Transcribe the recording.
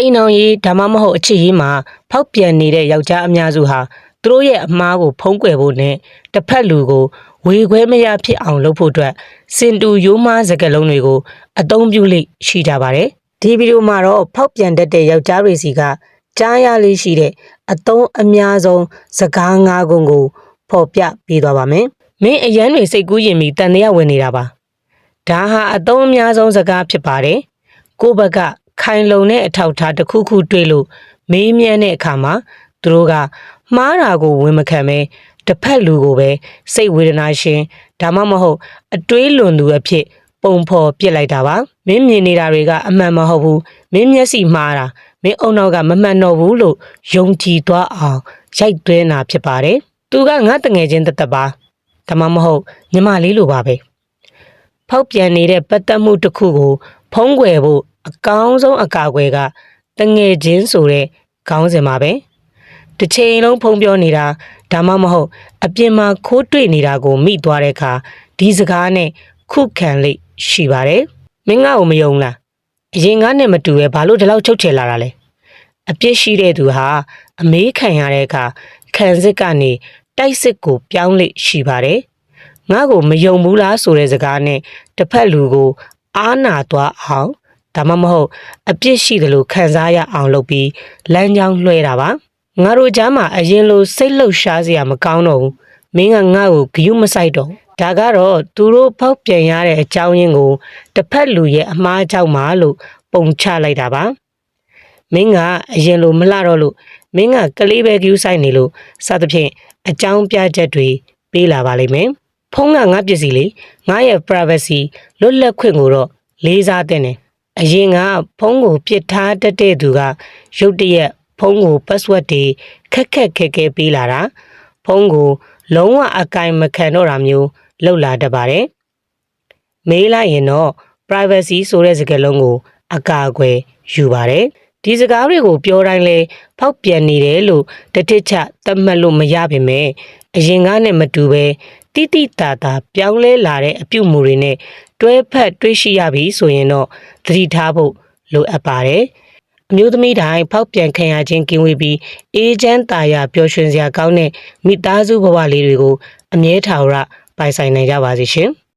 အိမ်အောင်ရေးဒါမှမဟုတ်အချစ်ရေးမှာဖောက်ပြန်နေတဲ့ယောက်ျားအများစုဟာသူတို့ရဲ့အမားကိုဖုံးကွယ်ဖို့နဲ့တစ်ဖက်လူကိုဝေခွဲမရဖြစ်အောင်လုပ်ဖို့အတွက်စင်တူရိုးမားစကားလုံးတွေကိုအသုံးပြုလိရှိကြပါတယ်။ဒီဗီဒီယိုမှာတော့ဖောက်ပြန်တတ်တဲ့ယောက်ျားတွေစီကကြားရလေးရှိတဲ့အသုံးအများဆုံးစကား၅ခုကိုဖော်ပြပေးသွားပါမယ်။မင်းအရန်တွေစိတ်ကူးရင်ပြီးတန်တရားဝင်နေတာပါ။ဒါဟာအသုံးအများဆုံးစကားဖြစ်ပါတယ်။ကိုယ့်ဘက်ကခိုင်လုံတဲ့အထောက်အထားတစ်ခုခုတွေ့လို့မေးမြန်းတဲ့အခါမှာသူတို့ကမှားတာကိုဝန်မခံပဲတစ်ဖက်လူကိုပဲစိတ်ဝေဒနာရှင်ဒါမှမဟုတ်အတွေးလွန်သူအဖြစ်ပုံဖော်ပြစ်လိုက်တာပါမင်းမြင်နေတာတွေကအမှန်မဟုတ်ဘူးမင်းမျက်စိမှားတာမင်းအုံနောက်ကမမှန်တော့ဘူးလို့ယုံကြည်သွားအောင်ရိုက်သွင်းတာဖြစ်ပါတယ်သူကငါတငယ်ချင်းတသက်ပါဒါမှမဟုတ်ညီမလေးလိုပါပဲဖောက်ပြန်နေတဲ့ပတ်သက်မှုတစ်ခုကိုဖုံးကွယ်ဖို့အကောင်းဆုံးအကာအကွယ်ကတငယ်ချင်းဆိုတဲ့ခေါင်းစဉ်ပါပဲတစ်ချိန်လုံးဖုံးပြောနေတာဒါမှမဟုတ်အပြင်မှာခိုးတွေ့နေတာကိုမိသွားတဲ့အခါဒီစကားနဲ့ခုခံလိရှိပါတယ်မင်းငါ့ကိုမယုံလားအရင်ကနဲ့မတူပဲဘာလို့ဒီလောက်ချုပ်ချယ်လာတာလဲအပြစ်ရှိတဲ့သူဟာအမေးခံရတဲ့အခါခံစစ်ကနေတိုက်စစ်ကိုပြောင်းလိရှိပါတယ်ငါ့ကိုမယုံဘူးလားဆိုတဲ့စကားနဲ့တစ်ဖက်လူကိုအားနာသွားအောင်ဒါမှမဟုတ်အပြစ်ရှိတယ်လို့ခံစားရအောင်လုပ်ပြီးလမ်းကြောင်းလွှဲတာပါငါတို့ကြားမှာအရင်လိုစိတ်လှုပ်ရှားစရာမကောင်းတော့ဘူးမင်းကငါ့ကိုဂယုမဆိုင်တော့ဒါကတော့သူတို့ဖောက်ပြန်ရတဲ့အကြောင်းရင်းကိုတစ်ဖက်လူရဲ့အမှားကြောင့်မှလို့ပုံချလိုက်တာပါမင်းကအရင်လိုမလှတော့လို့မင်းကကလေးပဲဂယုဆိုင်နေလို့စသဖြင့်အကြောင်းပြချက်တွေပေးလာပါလိမ့်မယ်ဖုန်းကငါပစ္စည်းလေငါရဲ့ privacy လွတ်လပ်ခွင့်ကိုတော့လေးစားတဲ့နေအရင်ကဖုန်းကိုပြစ်ထားတတ်တဲ့သူကရုတ်တရက်ဖုန်းကို password တွေခက်ခဲပေးလာတာဖုန်းကိုလုံးဝအကင်မခံတော့တာမျိုးလောက်လာတတ်ပါတယ်မေးလိုက်ရင်တော့ privacy ဆိုတဲ့စကားလုံးကိုအကာအကွယ်ယူပါတယ်ဒီစကားတွေကိုပြောတိုင်းလဲဖောက်ပြန်နေတယ်လို့တတိချသတ်မှတ်လို့မရပါနဲ့အရင်ကနဲ့မတူပဲတိတိတာတာပြောင်းလဲလာတဲ့အပြုအမူတွေနဲ့တွဲဖက်တွေးရှိရပြီဆိုရင်တော့သတိထားဖို့လိုအပ်ပါတယ်အမျိုးသမီးတိုင်းဖောက်ပြန်ခံရခြင်းကင်းဝေးပြီးအေးချမ်းသာယာပျော်ရွှင်စရာကောင်းတဲ့မိသားစုဘဝလေးတွေကိုအမြဲထာဝရပိုင်ဆိုင်နိုင်ကြပါစေရှင်